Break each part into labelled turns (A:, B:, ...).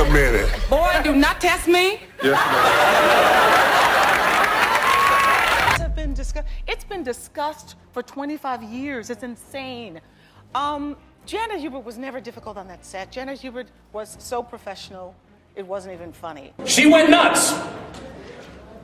A: a minute.
B: Boy, do not test me.
A: Yes,
B: It's been discussed for 25 years. It's insane. Janet Hubert was never difficult on that set. Janet Hubert was so professional, it wasn't even funny.
C: She went nuts.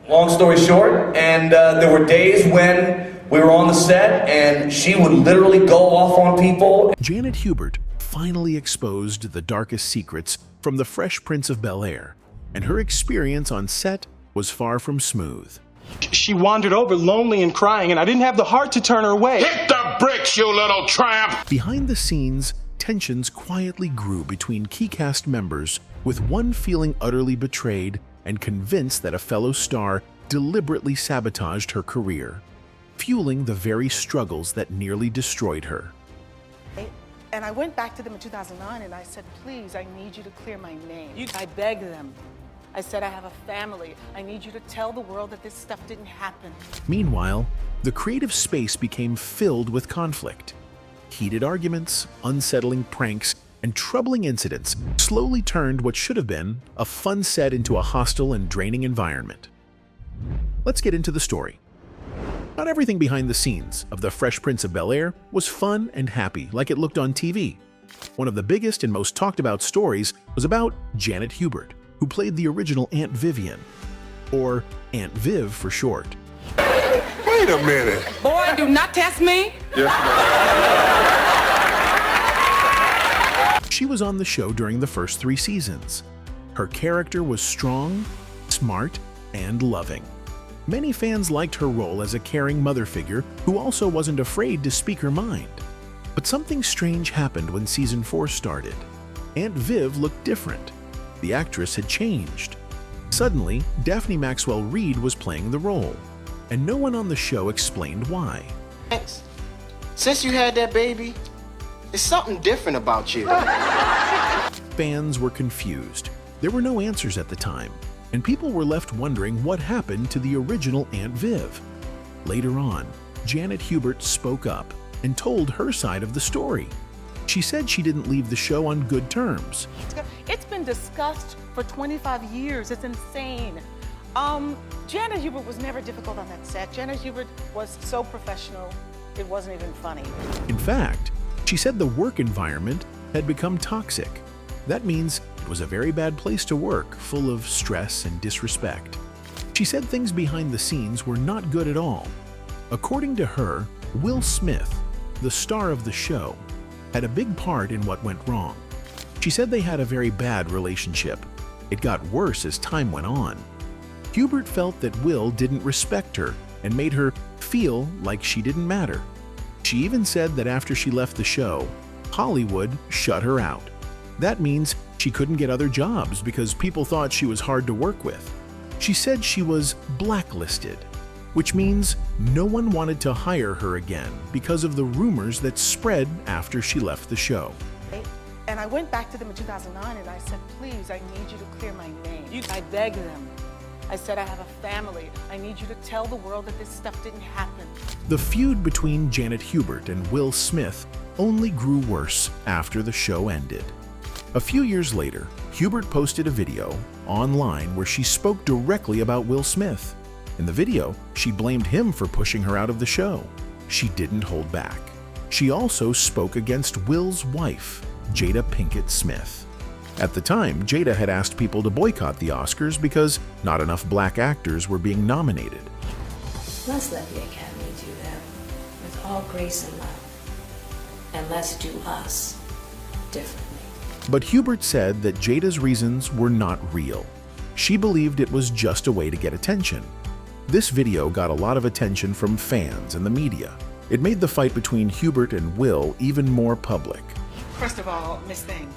C: Long story short, and there were days when we were on the set and she would literally go off on people.
D: Janet Hubert finally exposed the darkest secrets from the Fresh Prince of Bel-Air, and her experience on set was far from smooth.
E: She wandered over lonely and crying, and I didn't have the heart to turn her away.
A: Hit the bricks, you little tramp!
D: Behind the scenes, tensions quietly grew between key cast members, with one feeling utterly betrayed and convinced that a fellow star deliberately sabotaged her career, fueling the very struggles that nearly destroyed her.
B: And I went back to them in 2009 and I said, please, I need you to clear my name. I begged them. I said, I have a family. I need you to tell the world that this stuff didn't happen.
D: Meanwhile, the creative space became filled with conflict. Heated arguments, unsettling pranks, and troubling incidents slowly turned what should have been a fun set into a hostile and draining environment. Let's get into the story. Not everything behind the scenes of The Fresh Prince of Bel-Air was fun and happy like it looked on TV. One of the biggest and most talked about stories was about Janet Hubert, who played the original Aunt Vivian, or Aunt Viv for short.
A: Wait a minute.
B: Boy, do not test me.
A: Yes,
D: She was on the show during the first 3 seasons. Her character was strong, smart, and loving. Many fans liked her role as a caring mother figure who also wasn't afraid to speak her mind. But something strange happened when season 4 started. Aunt Viv looked different. The actress had changed. Suddenly, Daphne Maxwell Reid was playing the role, and no one on the show explained why.
F: Thanks. Since you had that baby, there's something different about you.
D: Fans were confused. There were no answers at the time, and people were left wondering what happened to the original Aunt Viv. Later on, Janet Hubert spoke up and told her side of the story. She said she didn't leave the show on good terms.
B: It's been discussed for 25 years. It's insane. Janet Hubert was never difficult on that set. Janet Hubert was so professional, it wasn't even funny.
D: In fact, she said the work environment had become toxic. That means it was a very bad place to work, full of stress and disrespect. She said things behind the scenes were not good at all. According to her, Will Smith, the star of the show, had a big part in what went wrong. She said they had a very bad relationship. It got worse as time went on. Hubert felt that Will didn't respect her and made her feel like she didn't matter. She even said that after she left the show, Hollywood shut her out. That means she couldn't get other jobs because people thought she was hard to work with. She said she was blacklisted, which means no one wanted to hire her again because of the rumors that spread after she left the show.
B: And I went back to them in 2009 and I said, please, I need you to clear my name. I begged them. I said, I have a family. I need you to tell the world that this stuff didn't happen.
D: The feud between Janet Hubert and Will Smith only grew worse after the show ended. A few years later, Hubert posted a video online where she spoke directly about Will Smith. In the video, she blamed him for pushing her out of the show. She didn't hold back. She also spoke against Will's wife, Jada Pinkett Smith. At the time, Jada had asked people to boycott the Oscars because not enough black actors were being nominated.
G: Let's let the Academy do that with all grace and love. And let's do us differently.
D: But Hubert said that Jada's reasons were not real. She believed it was just a way to get attention. This video got a lot of attention from fans and the media. It made the fight between Hubert and Will even more public.
H: First of all, Miss Thing,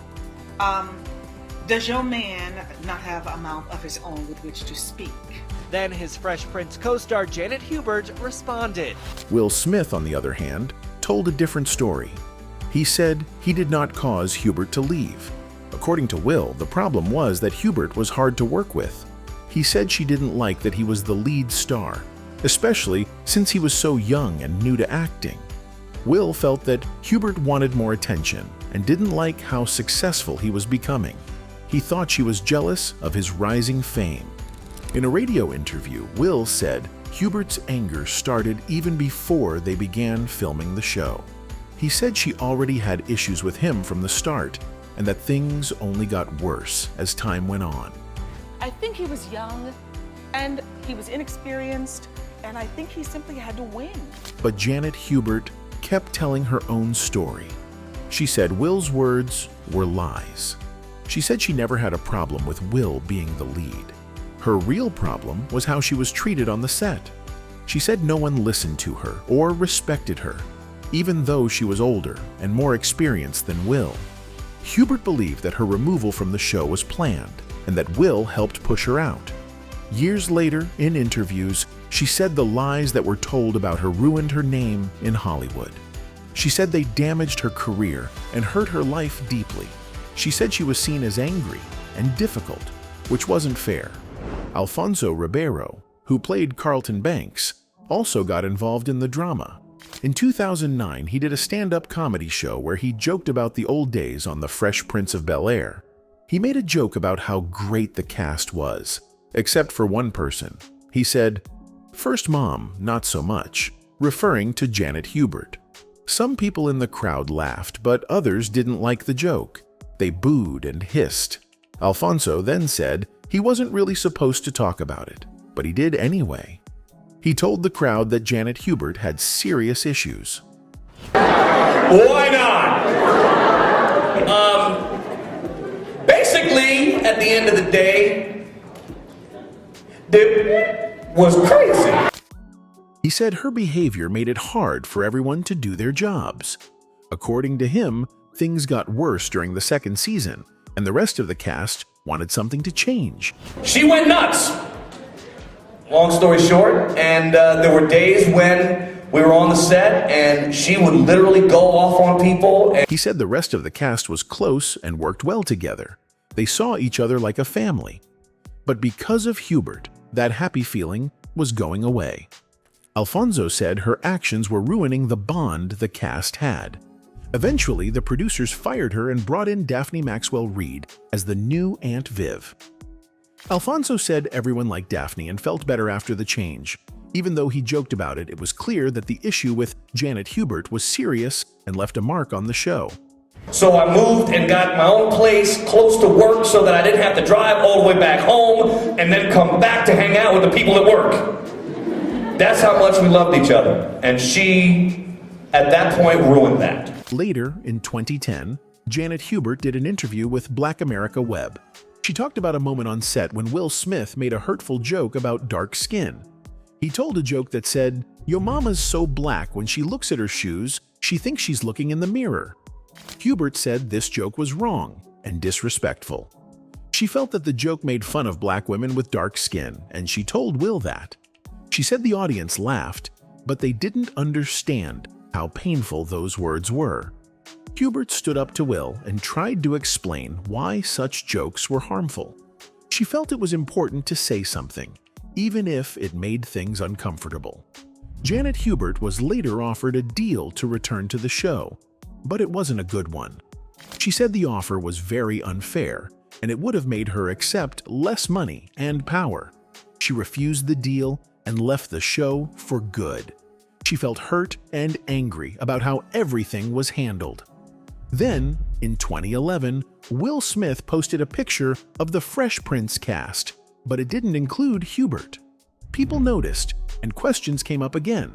H: does your man not have a mouth of his own with which to speak?
I: Then his Fresh Prince co-star Janet Hubert responded.
D: Will Smith, on the other hand, told a different story. He said he did not cause Hubert to leave. According to Will, the problem was that Hubert was hard to work with. He said she didn't like that he was the lead star, especially since he was so young and new to acting. Will felt that Hubert wanted more attention and didn't like how successful he was becoming. He thought she was jealous of his rising fame. In a radio interview, Will said Hubert's anger started even before they began filming the show. He said she already had issues with him from the start, and that things only got worse as time went on.
B: I think he was young and he was inexperienced, and I think he simply had to win.
D: But Janet Hubert kept telling her own story. She said Will's words were lies. She said she never had a problem with Will being the lead. Her real problem was how she was treated on the set. She said no one listened to her or respected her, even though she was older and more experienced than Will. Hubert believed that her removal from the show was planned and that Will helped push her out. Years later, in interviews, she said the lies that were told about her ruined her name in Hollywood. She said they damaged her career and hurt her life deeply. She said she was seen as angry and difficult, which wasn't fair. Alfonso Ribeiro, who played Carlton Banks, also got involved in the drama. In 2009, he did a stand-up comedy show where he joked about the old days on The Fresh Prince of Bel-Air. He made a joke about how great the cast was, except for one person. He said, "First mom, not so much," referring to Janet Hubert. Some people in the crowd laughed, but others didn't like the joke. They booed and hissed. Alfonso then said he wasn't really supposed to talk about it, but he did anyway. He told the crowd that Janet Hubert had serious issues.
C: Why not? Basically, at the end of the day, it was crazy.
D: He said her behavior made it hard for everyone to do their jobs. According to him, things got worse during the second season, and the rest of the cast wanted something to change.
C: She went nuts. Long story short, and there were days when we were on the set and she would literally go off on people.
D: He said the rest of the cast was close and worked well together. They saw each other like a family. But because of Hubert, that happy feeling was going away. Alfonso said her actions were ruining the bond the cast had. Eventually, the producers fired her and brought in Daphne Maxwell Reid as the new Aunt Viv. Alfonso said everyone liked Daphne and felt better after the change. Even though he joked about it, it was clear that the issue with Janet Hubert was serious and left a mark on the show.
C: So I moved and got my own place close to work so that I didn't have to drive all the way back home and then come back to hang out with the people at work. That's how much we loved each other. And she, at that point, ruined that.
D: Later, in 2010, Janet Hubert did an interview with Black America Web. She talked about a moment on set when Will Smith made a hurtful joke about dark skin. He told a joke that said, "Yo mama's so black when she looks at her shoes, she thinks she's looking in the mirror." Hubert said this joke was wrong and disrespectful. She felt that the joke made fun of black women with dark skin, and she told Will that. She said the audience laughed, but they didn't understand how painful those words were. Hubert stood up to Will and tried to explain why such jokes were harmful. She felt it was important to say something, even if it made things uncomfortable. Janet Hubert was later offered a deal to return to the show, but it wasn't a good one. She said the offer was very unfair, and it would have made her accept less money and power. She refused the deal and left the show for good. She felt hurt and angry about how everything was handled. Then, in 2011, Will Smith posted a picture of the Fresh Prince cast, but it didn't include Hubert. People noticed, and questions came up again.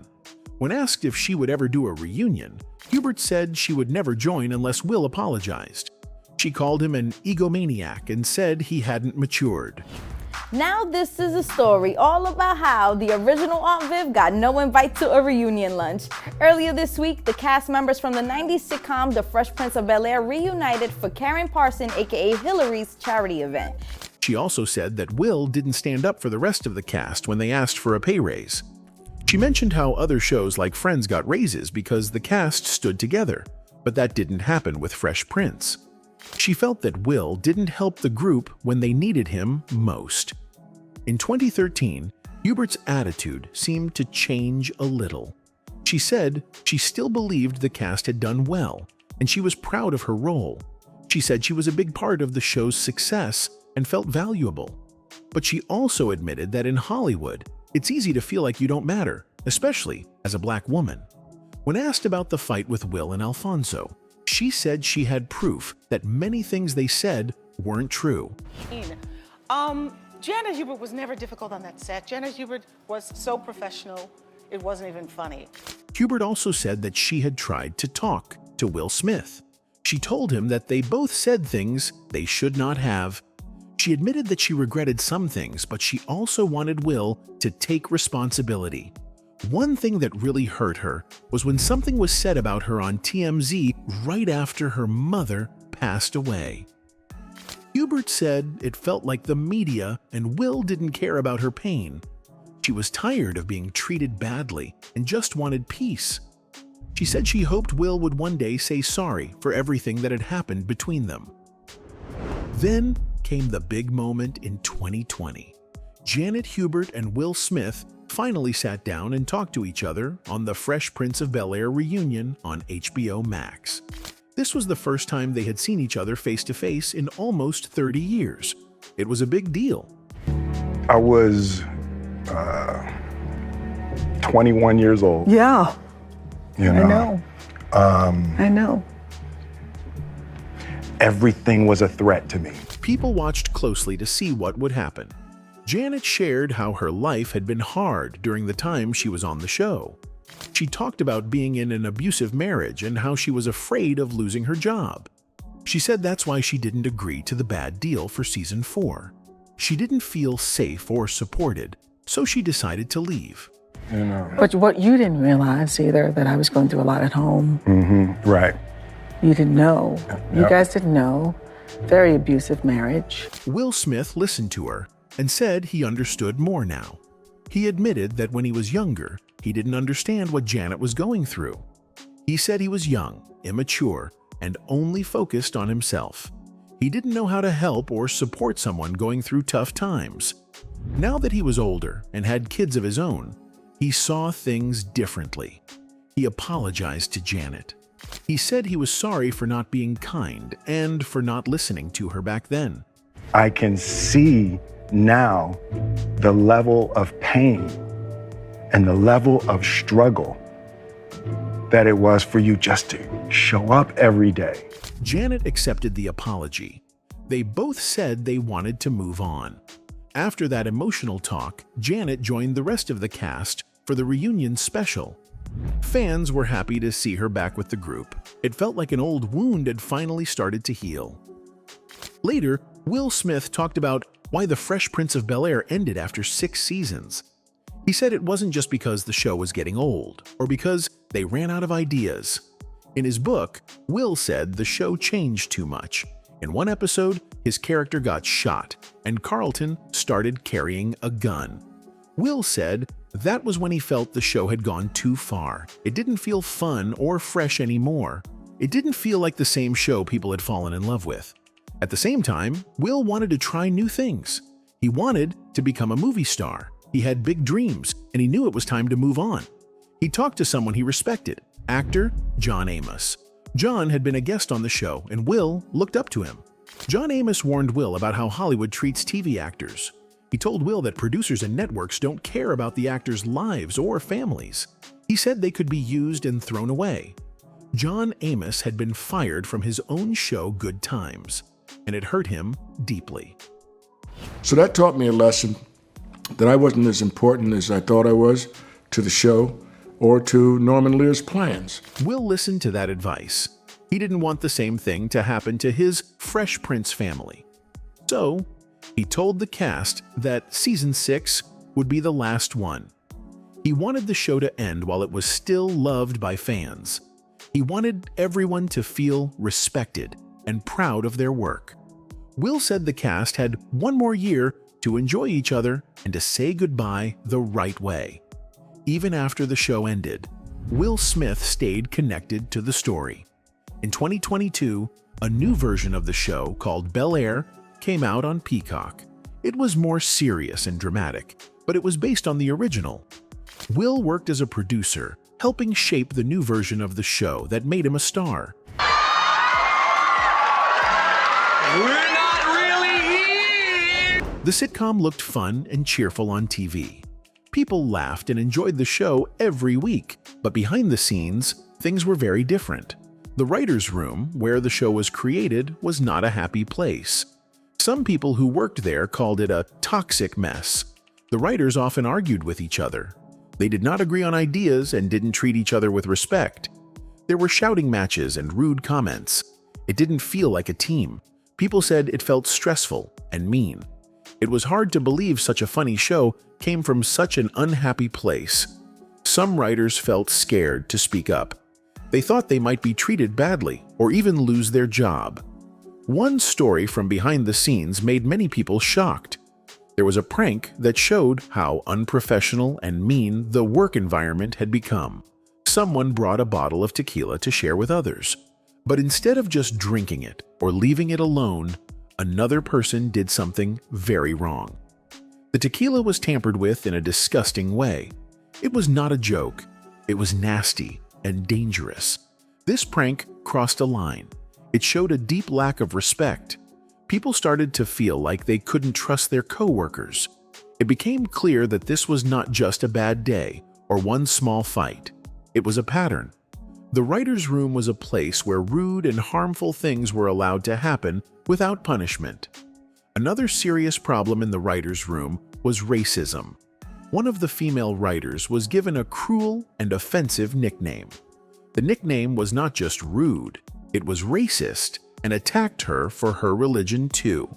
D: When asked if she would ever do a reunion, Hubert said she would never join unless Will apologized. She called him an egomaniac and said he hadn't matured.
J: Now this is a story all about how the original Aunt Viv got no invite to a reunion lunch. Earlier this week, the cast members from the 90s sitcom The Fresh Prince of Bel-Air reunited for Karen Parson, aka Hillary's charity event.
D: She also said that Will didn't stand up for the rest of the cast when they asked for a pay raise. She mentioned how other shows like Friends got raises because the cast stood together, but that didn't happen with Fresh Prince. She felt that Will didn't help the group when they needed him most. In 2013, Hubert's attitude seemed to change a little. She said she still believed the cast had done well, and she was proud of her role. She said she was a big part of the show's success and felt valuable. But she also admitted that in Hollywood, it's easy to feel like you don't matter, especially as a black woman. When asked about the fight with Will and Alfonso, she said she had proof that many things they said weren't true.
B: Janet Hubert was never difficult on that set. Janet Hubert was so professional, it wasn't even funny.
D: Hubert also said that she had tried to talk to Will Smith. She told him that they both said things they should not have. She admitted that she regretted some things, but she also wanted Will to take responsibility. One thing that really hurt her was when something was said about her on TMZ right after her mother passed away. Hubert said it felt like the media and Will didn't care about her pain. She was tired of being treated badly and just wanted peace. She said she hoped Will would one day say sorry for everything that had happened between them. Then came the big moment in 2020. Janet Hubert and Will Smith finally sat down and talked to each other on the Fresh Prince of Bel-Air reunion on HBO Max. This was the first time they had seen each other face-to-face in almost 30 years. It was a big deal.
K: I was 21 years old.
L: Yeah.
K: You know?
L: I know.
K: Everything was a threat to me.
D: People watched closely to see what would happen. Janet shared how her life had been hard during the time she was on the show. She talked about being in an abusive marriage and how she was afraid of losing her job. She said that's why she didn't agree to the bad deal for season 4. She didn't feel safe or supported, so she decided to leave.
K: You know.
L: But what you didn't realize either, that I was going through a lot at home.
K: Right.
L: You didn't know.
K: Yep.
L: You guys didn't know. Very abusive marriage.
D: Will Smith listened to her and said he understood more now. He admitted that when he was younger, he didn't understand what Janet was going through. He said he was young, immature, and only focused on himself. He didn't know how to help or support someone going through tough times. Now that he was older and had kids of his own, he saw things differently. He apologized to Janet. He said he was sorry for not being kind and for not listening to her back then.
K: I can see now the level of pain and the level of struggle that it was for you just to show up every day.
D: Janet accepted the apology. They both said they wanted to move on. After that emotional talk, Janet joined the rest of the cast for the reunion special. Fans were happy to see her back with the group. It felt like an old wound had finally started to heal. Later, Will Smith talked about why The Fresh Prince of Bel-Air ended after 6 seasons. He said it wasn't just because the show was getting old or because they ran out of ideas. In his book, Will said the show changed too much. In one episode, his character got shot, and Carlton started carrying a gun. Will said that was when he felt the show had gone too far. It didn't feel fun or fresh anymore. It didn't feel like the same show people had fallen in love with. At the same time, Will wanted to try new things. He wanted to become a movie star. He had big dreams, and he knew it was time to move on. He talked to someone he respected, actor John Amos. John had been a guest on the show, and Will looked up to him. John Amos warned Will about how Hollywood treats TV actors. He told Will that producers and networks don't care about the actors' lives or families. He said they could be used and thrown away. John Amos had been fired from his own show Good Times, and it hurt him deeply.
A: So that taught me a lesson that I wasn't as important as I thought I was to the show or to Norman Lear's plans.
D: Will listened to that advice. He didn't want the same thing to happen to his Fresh Prince family. So, he told the cast that season 6 would be the last one. He wanted the show to end while it was still loved by fans. He wanted everyone to feel respected and proud of their work. Will said the cast had one more year to enjoy each other and to say goodbye the right way. Even after the show ended, Will Smith stayed connected to the story. In 2022, a new version of the show called Bel-Air came out on Peacock. It was more serious and dramatic, but it was based on the original. Will worked as a producer, helping shape the new version of the show that made him a star. The sitcom looked fun and cheerful on TV. People laughed and enjoyed the show every week, but behind the scenes, things were very different. The writer's room, where the show was created, was not a happy place. Some people who worked there called it a toxic mess. The writers often argued with each other. They did not agree on ideas and didn't treat each other with respect. There were shouting matches and rude comments. It didn't feel like a team. People said it felt stressful and mean. It was hard to believe such a funny show came from such an unhappy place. Some writers felt scared to speak up. They thought they might be treated badly or even lose their job. One story from behind the scenes made many people shocked. There was a prank that showed how unprofessional and mean the work environment had become. Someone brought a bottle of tequila to share with others. But instead of just drinking it or leaving it alone, another person did something very wrong. The tequila was tampered with in a disgusting way. It was not a joke. It was nasty and dangerous. This prank crossed a line. It showed a deep lack of respect. People started to feel like they couldn't trust their coworkers. It became clear that this was not just a bad day or one small fight. It was a pattern. The writer's room was a place where rude and harmful things were allowed to happen without punishment. Another serious problem in the writer's room was racism. One of the female writers was given a cruel and offensive nickname. The nickname was not just rude, it was racist and attacked her for her religion too.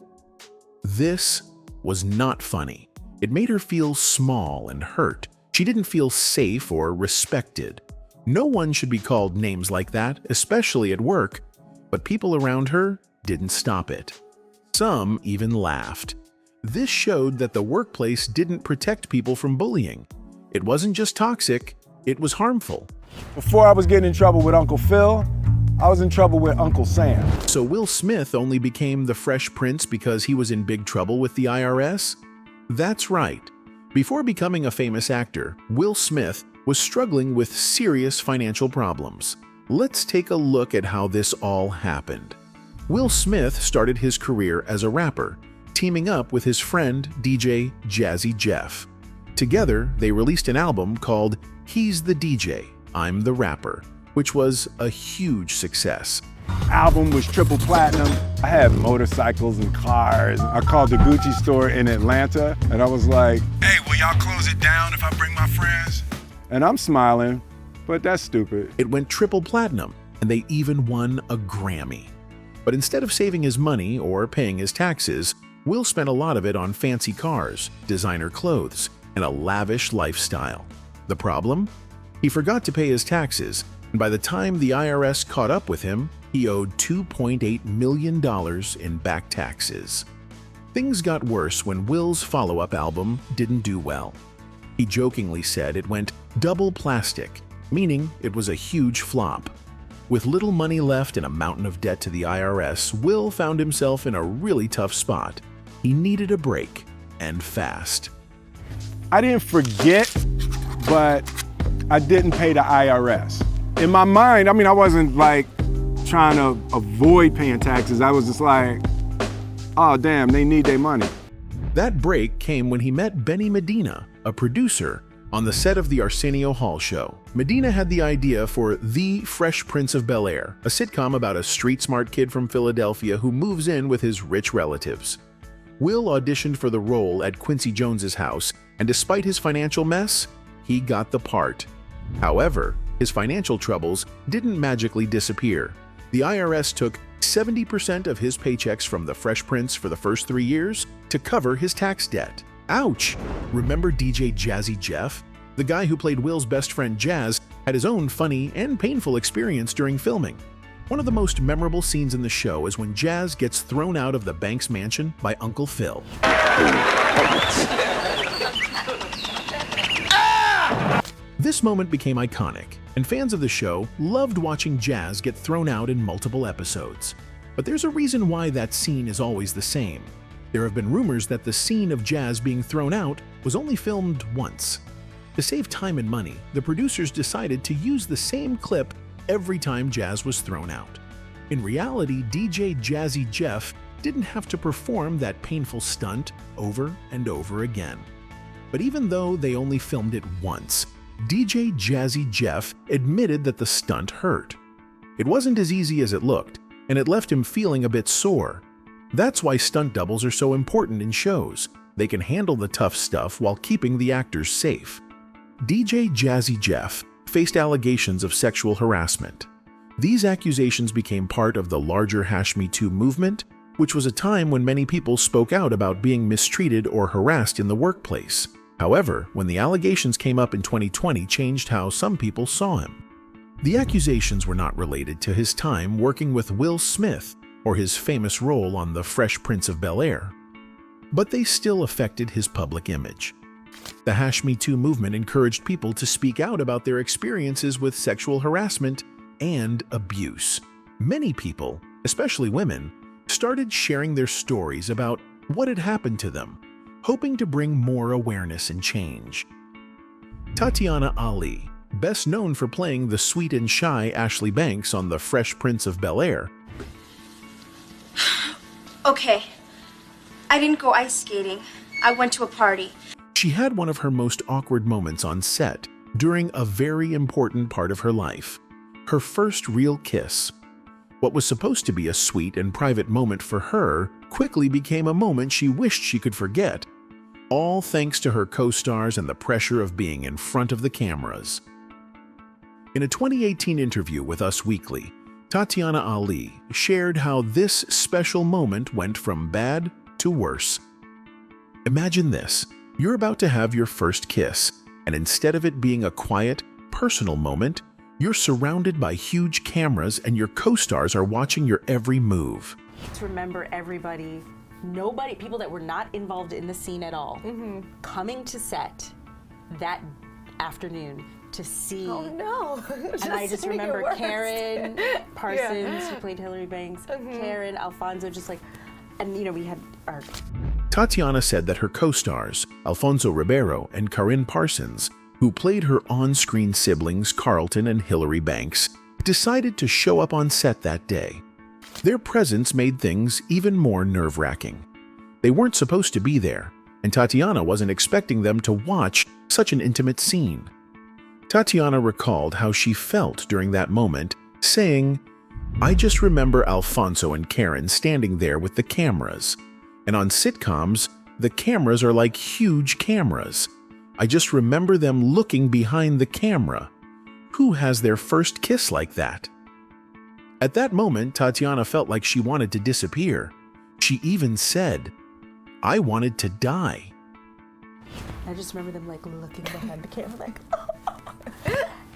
D: This was not funny. It made her feel small and hurt. She didn't feel safe or respected. No one should be called names like that, especially at work, but people around her didn't stop it. Some even laughed. This showed that the workplace didn't protect people from bullying. It wasn't just toxic, it was harmful.
K: Before I was getting in trouble with Uncle Phil, I was in trouble with Uncle Sam.
D: So Will Smith only became the Fresh Prince because he was in big trouble with the IRS? That's right. Before becoming a famous actor, Will Smith was struggling with serious financial problems. Let's take a look at how this all happened. Will Smith started his career as a rapper, teaming up with his friend DJ Jazzy Jeff. Together, they released an album called He's the DJ, I'm the Rapper, which was a huge success.
K: Album was triple platinum. I had motorcycles and cars. I called the Gucci store in Atlanta and I was like, "Hey, will y'all close it down if I bring my friends?" And I'm smiling, but that's stupid.
D: It went triple platinum, and they even won a Grammy. But instead of saving his money or paying his taxes, Will spent a lot of it on fancy cars, designer clothes, and a lavish lifestyle. The problem? He forgot to pay his taxes, and by the time the IRS caught up with him, he owed $2.8 million in back taxes. Things got worse when Will's follow-up album didn't do well. He jokingly said it went double plastic, meaning it was a huge flop. With little money left and a mountain of debt to the IRS, Will found himself in a really tough spot. He needed a break, and fast.
K: I didn't forget, but I didn't pay the IRS. In my mind, I wasn't like trying to avoid paying taxes. I was just like, oh damn, they need their money.
D: That break came when he met Benny Medina, a producer, on the set of the Arsenio Hall show. Medina had the idea for The Fresh Prince of Bel-Air, a sitcom about a street-smart kid from Philadelphia who moves in with his rich relatives. Will auditioned for the role at Quincy Jones's house, and despite his financial mess, he got the part. However, his financial troubles didn't magically disappear. The IRS took 70% of his paychecks from the Fresh Prince for the first 3 years to cover his tax debt. Ouch! Remember DJ Jazzy Jeff? The guy who played Will's best friend Jazz had his own funny and painful experience during filming. One of the most memorable scenes in the show is when Jazz gets thrown out of the Banks mansion by Uncle Phil. This moment became iconic, and fans of the show loved watching Jazz get thrown out in multiple episodes. But there's a reason why that scene is always the same. There have been rumors that the scene of Jazz being thrown out was only filmed once. To save time and money, the producers decided to use the same clip every time Jazz was thrown out. In reality, DJ Jazzy Jeff didn't have to perform that painful stunt over and over again. But even though they only filmed it once, DJ Jazzy Jeff admitted that the stunt hurt. It wasn't as easy as it looked, and it left him feeling a bit sore. That's why stunt doubles are so important in shows. They can handle the tough stuff while keeping the actors safe. DJ Jazzy Jeff faced allegations of sexual harassment. These accusations became part of the larger #MeToo movement, which was a time when many people spoke out about being mistreated or harassed in the workplace. However, when the allegations came up in 2020 changed how some people saw him. The accusations were not related to his time working with Will Smith or his famous role on The Fresh Prince of Bel-Air, but they still affected his public image. The #MeToo movement encouraged people to speak out about their experiences with sexual harassment and abuse. Many people, especially women, started sharing their stories about what had happened to them, hoping to bring more awareness and change. Tatiana Ali, best known for playing the sweet and shy Ashley Banks on The Fresh Prince of Bel-Air.
M: Okay, I didn't go ice skating. I went to a party.
D: She had one of her most awkward moments on set during a very important part of her life, her first real kiss. What was supposed to be a sweet and private moment for her quickly became a moment she wished she could forget, all thanks to her co-stars and the pressure of being in front of the cameras. In a 2018 interview with Us Weekly, Tatiana Ali shared how this special moment went from bad to worse. Imagine this. You're about to have your first kiss, and instead of it being a quiet, personal moment, you're surrounded by huge cameras and your co-stars are watching your every move.
N: To remember everybody, people that were not involved in the scene at all, coming to set that afternoon to see.
J: Oh no.
N: And I just remember Karen Parsons, who played Hillary Banks, Karen, Alfonso, and we had our...
D: Tatiana said that her co-stars, Alfonso Ribeiro and Karen Parsons, who played her on-screen siblings Carlton and Hillary Banks, decided to show up on set that day. Their presence made things even more nerve-wracking. They weren't supposed to be there, and Tatiana wasn't expecting them to watch such an intimate scene. Tatiana recalled how she felt during that moment, saying, "I just remember Alfonso and Karen standing there with the cameras. And on sitcoms, the cameras are like huge cameras. I just remember them looking behind the camera. Who has their first kiss like that?" At that moment, Tatiana felt like she wanted to disappear. She even said, "I wanted to die."
N: I just remember them looking behind the camera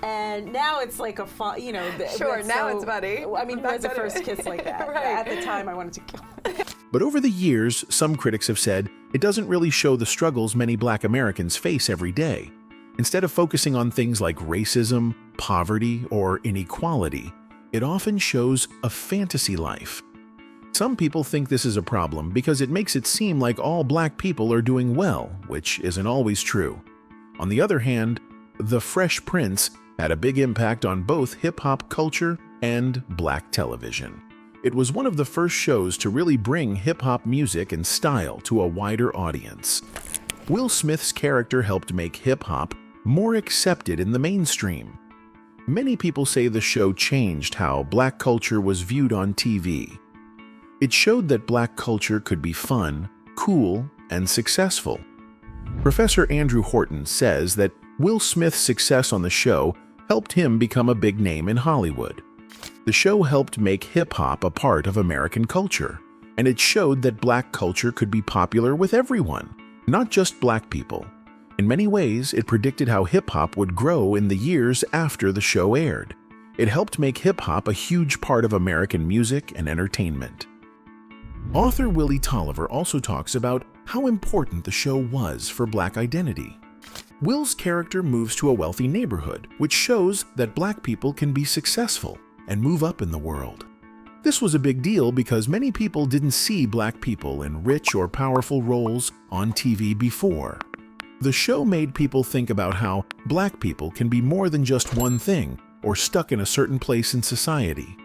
N: and now it's like a fun,
J: Sure, now it's funny.
N: I mean, who has a first kiss like that?
J: Right.
N: At the time, I wanted to kill him.
D: But over the years, some critics have said it doesn't really show the struggles many Black Americans face every day. Instead of focusing on things like racism, poverty, or inequality, it often shows a fantasy life. Some people think this is a problem because it makes it seem like all Black people are doing well, which isn't always true. On the other hand, The Fresh Prince had a big impact on both hip-hop culture and Black television. It was one of the first shows to really bring hip-hop music and style to a wider audience. Will Smith's character helped make hip-hop more accepted in the mainstream. Many people say the show changed how Black culture was viewed on TV. It showed that Black culture could be fun, cool, and successful. Professor Andrew Horton says that Will Smith's success on the show helped him become a big name in Hollywood. The show helped make hip-hop a part of American culture, and it showed that Black culture could be popular with everyone, not just Black people. In many ways, it predicted how hip-hop would grow in the years after the show aired. It helped make hip-hop a huge part of American music and entertainment. Author Willie Tolliver also talks about how important the show was for Black identity. Will's character moves to a wealthy neighborhood, which shows that Black people can be successful and move up in the world. This was a big deal because many people didn't see Black people in rich or powerful roles on TV before. The show made people think about how Black people can be more than just one thing or stuck in a certain place in society.